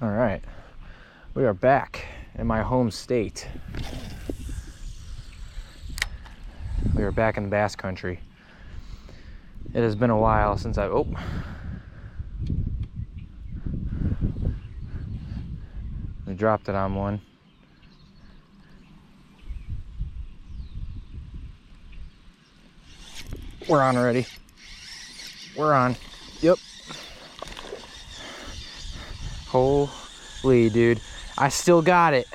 All right, we are back in my home state. We are back in the bass country. It has been a while since I dropped it on one. We're on already. We're on. Yep. Holy dude, I still got it.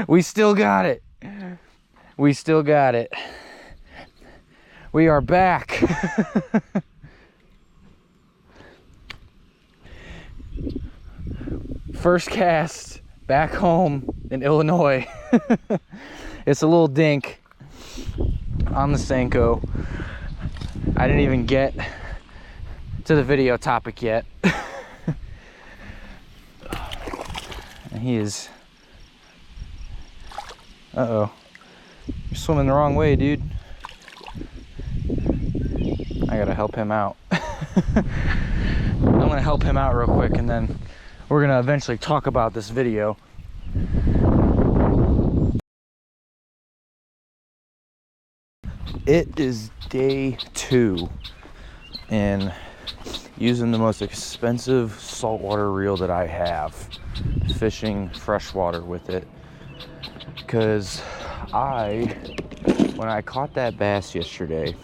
We still got it. We still got it. We are back. First cast back home in Illinois. It's a little dink on the Senko. I didn't even get to the video topic yet. He is... Uh-oh. You're swimming the wrong way, dude. I gotta help him out. I'm gonna help him out real quick, and then we're gonna eventually talk about this video. It is day 2 and using the most expensive saltwater reel that I have, fishing freshwater with it, because when I caught that bass yesterday,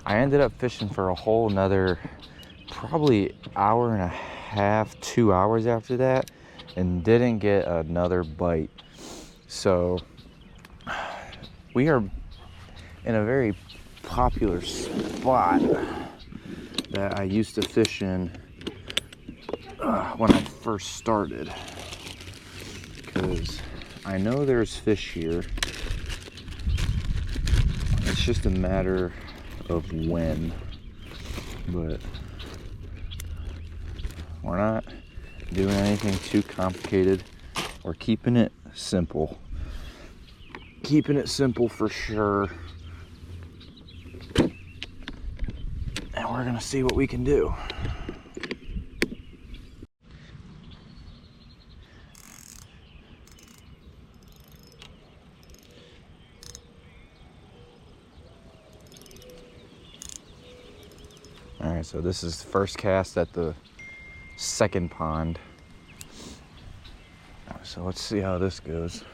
I ended up fishing for a whole another probably hour and a half, 2 hours after that, and didn't get another bite. So we are in a very popular spot that I used to fish in when I first started, because I know there's fish here. It's just a matter of when, but we're not doing anything too complicated. We're keeping it simple. Keeping it simple for sure. And we're gonna see what we can do. All right, so this is the first cast at the second pond. So let's see how this goes.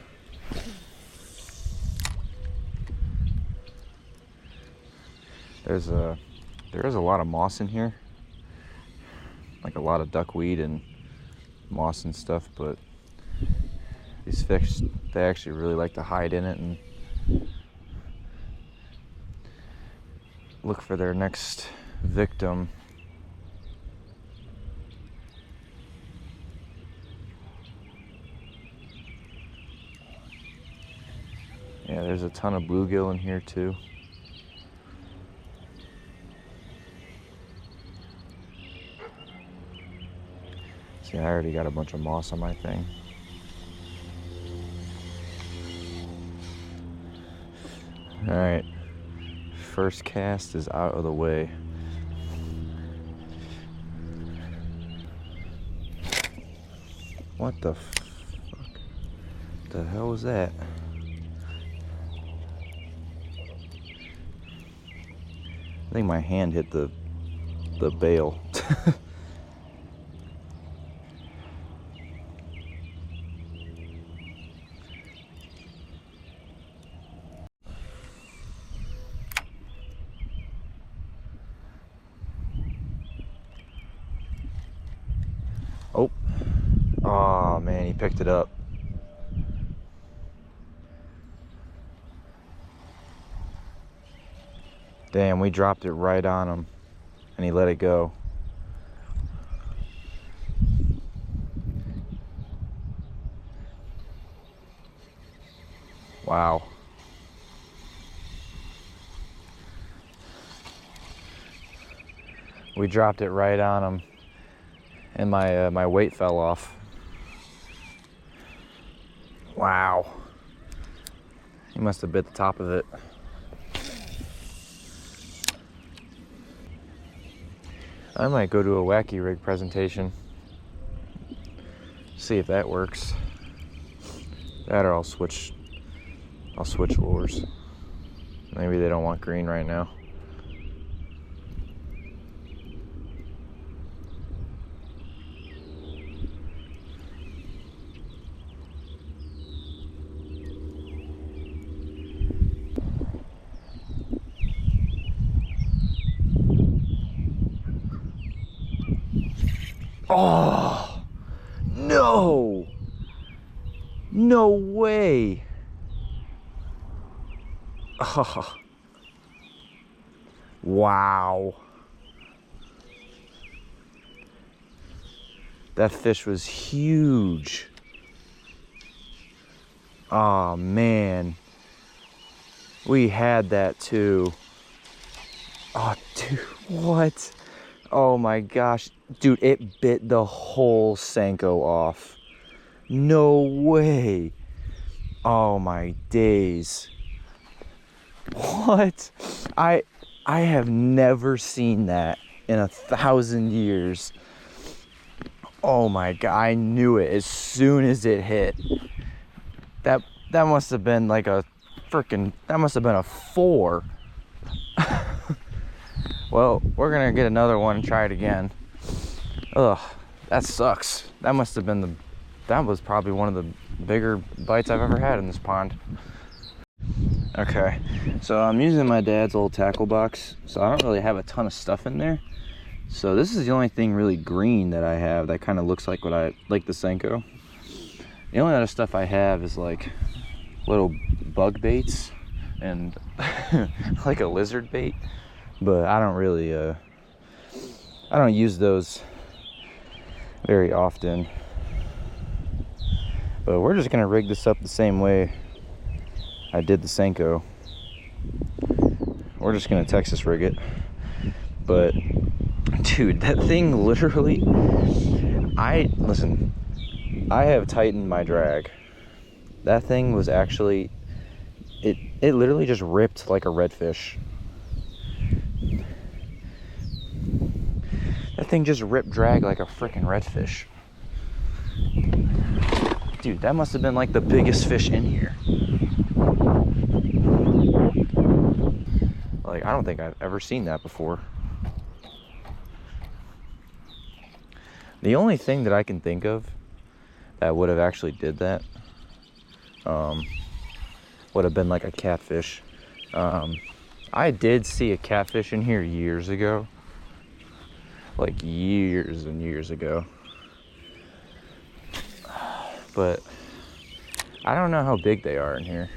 There is a lot of moss in here, like a lot of duckweed and moss and stuff, but these fish, they actually really like to hide in it and look for their next victim. Yeah, there's a ton of bluegill in here too. See, I already got a bunch of moss on my thing. All right, first cast is out of the way. What the fuck? The hell was that? I think my hand hit the bail. Oh man, he picked it up. Damn, we dropped it right on him and he let it go. Wow. We dropped it right on him and my weight fell off. Wow. He must have bit the top of it. I might go to a wacky rig presentation. See if that works. That or I'll switch lures. Maybe they don't want green right now. Oh, no. No way. Oh. Wow. That fish was huge. Oh, man. We had that too. Oh, dude, what? Oh my gosh. Dude, it bit the whole Senko off. No way. Oh my days. What? I have never seen that in 1,000 years. Oh my god, I knew it as soon as it hit. That must have been like a freaking, that must have been a 4. Well, we're gonna get another one and try it again. Ugh, that sucks. That must have been that was probably one of the bigger bites I've ever had in this pond. Okay, so I'm using my dad's old tackle box, so I don't really have a ton of stuff in there. So this is the only thing really green that I have that kind of looks like what I like, the Senko. The only other stuff I have is like little bug baits and like a lizard bait, but I don't really I don't use those very often. But we're just gonna rig this up the same way I did the Senko. We're just gonna Texas rig it. But dude, that thing literally, listen, I have tightened my drag. That thing was actually, it literally just ripped like a redfish. That thing just ripped drag like a freaking redfish. Dude, that must have been like the biggest fish in here. Like, I don't think I've ever seen that before. The only thing that I can think of that would have actually did that would have been like a catfish. I did see a catfish in here years ago, like years and years ago, but I don't know how big they are in here.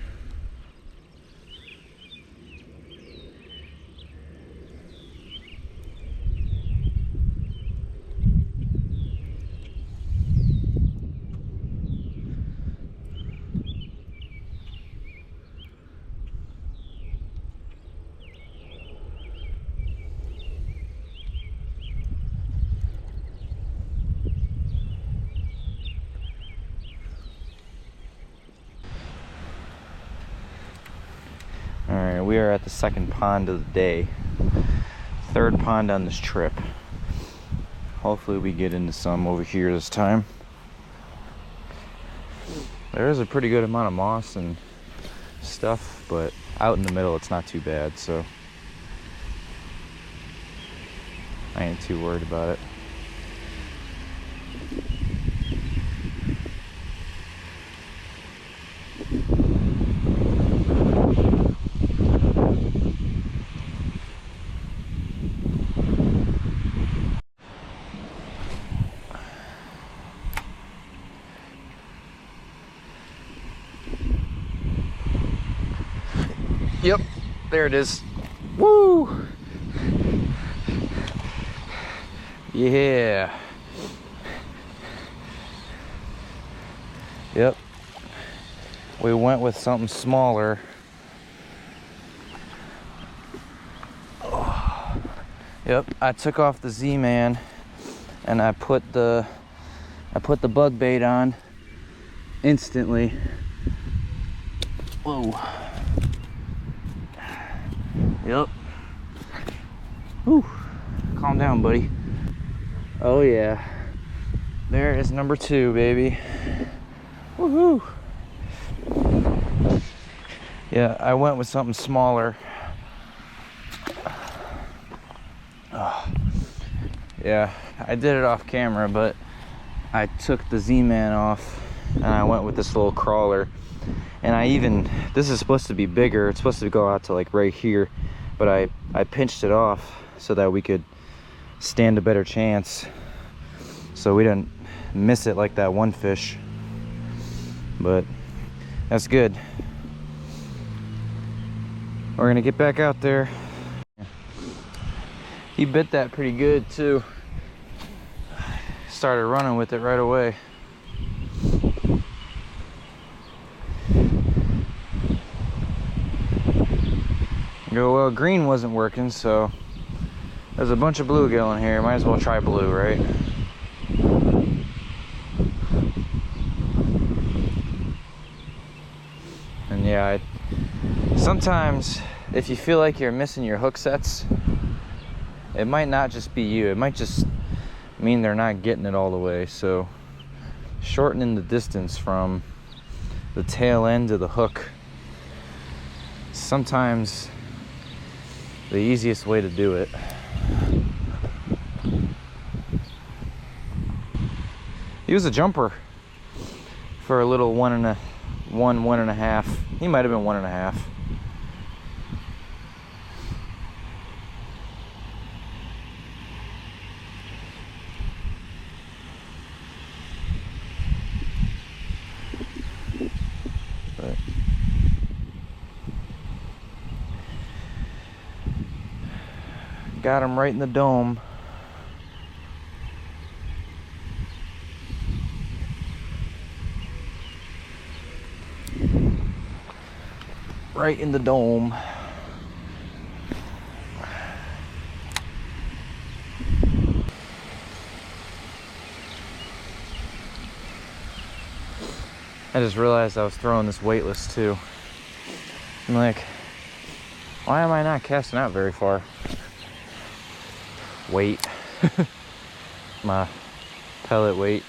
Alright, we are at the second pond of the day. Third pond on this trip. Hopefully we get into some over here this time. There is a pretty good amount of moss and stuff, but out in the middle it's not too bad, so I ain't too worried about it. Yep, there it is. Woo! Yeah. Yep. We went with something smaller. Oh. Yep, I took off the Z-Man and I put the bug bait on instantly. Whoa. Yep. Whew. Calm down, buddy. Oh yeah. There is number 2, baby. Woohoo! Yeah, I went with something smaller. Oh. Yeah, I did it off camera, but I took the Z-Man off and I went with this little crawler. And this is supposed to be bigger. It's supposed to go out to like right here, but I pinched it off so that we could stand a better chance, so we didn't miss it like that one fish. But that's good. We're gonna get back out there. He bit that pretty good too. Started running with it right away. Go, well, green wasn't working, so there's a bunch of bluegill in here. Might as well try blue, right? And yeah, sometimes if you feel like you're missing your hook sets, it might not just be you. It might just mean they're not getting it all the way. So shortening the distance from the tail end of the hook, sometimes the easiest way to do it. He was a jumper for a little 1.5. He might have been 1.5. But got him right in the dome. Right in the dome. I just realized I was throwing this weightless too. I'm like, why am I not casting out very far? Weight. My pellet weight.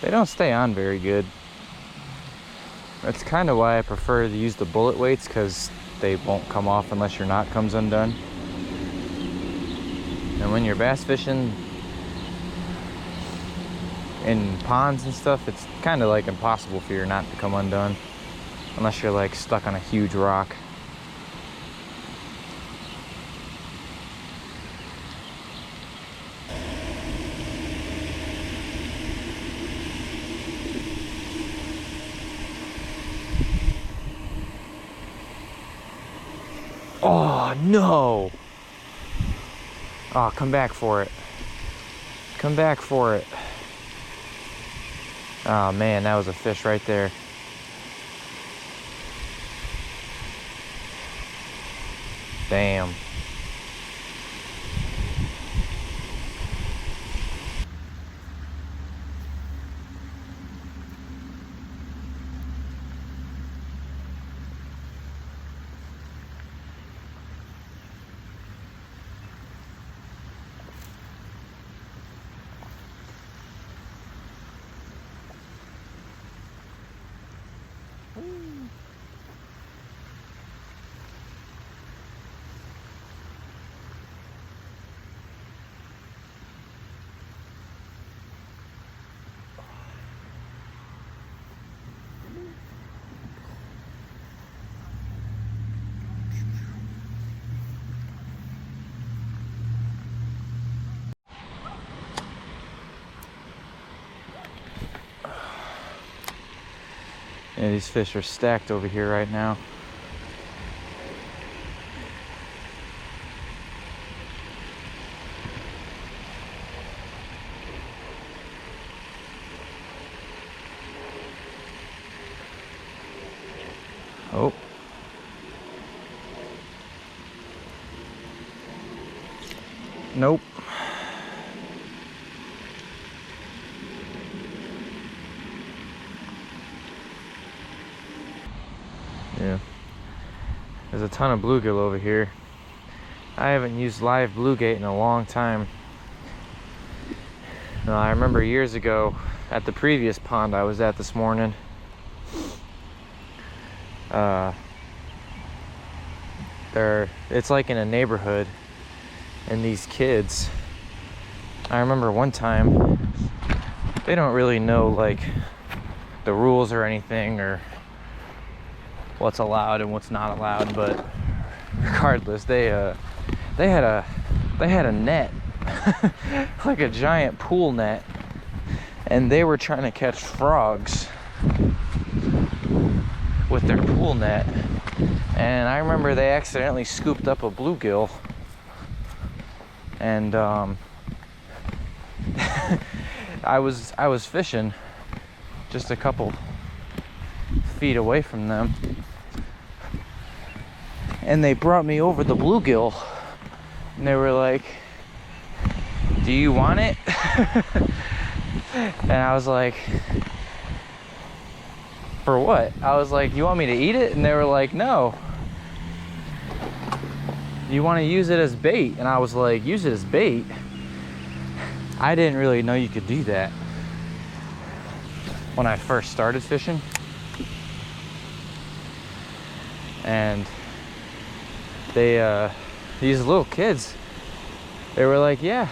They don't stay on very good. That's kind of why I prefer to use the bullet weights, because they won't come off unless your knot comes undone. And when you're bass fishing in ponds and stuff, it's kind of like impossible for your knot to come undone unless you're like stuck on a huge rock. Oh no! Oh, come back for it. Come back for it. Oh man, that was a fish right there. Damn. Yeah, these fish are stacked over here right now. Oh. Nope. Yeah. There's a ton of bluegill over here. I haven't used live blue gate in a long time. I remember years ago at the previous pond I was at this morning, it's like in a neighborhood, and these kids, I remember one time, they don't really know like the rules or anything, or what's allowed and what's not allowed, but regardless, they had a net, like a giant pool net, and they were trying to catch frogs with their pool net. And I remember they accidentally scooped up a bluegill, and I was fishing just a couple feet away from them, and they brought me over the bluegill, and they were like, "Do you want it?" And I was like, "For what?" I was like, "You want me to eat it?" And they were like, "No. You want to use it as bait?" And I was like, "Use it as bait?" I didn't really know you could do that when I first started fishing. And these little kids, they were like, "Yeah,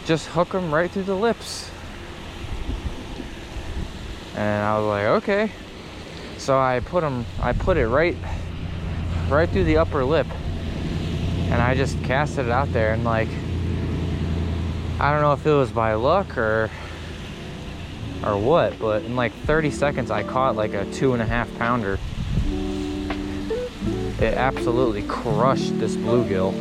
just hook them right through the lips." And I was like, "Okay." So I put it right through the upper lip, and I just casted it out there, and like, I don't know if it was by luck or what, but in like 30 seconds I caught like a 2.5 pounder. It absolutely crushed this bluegill.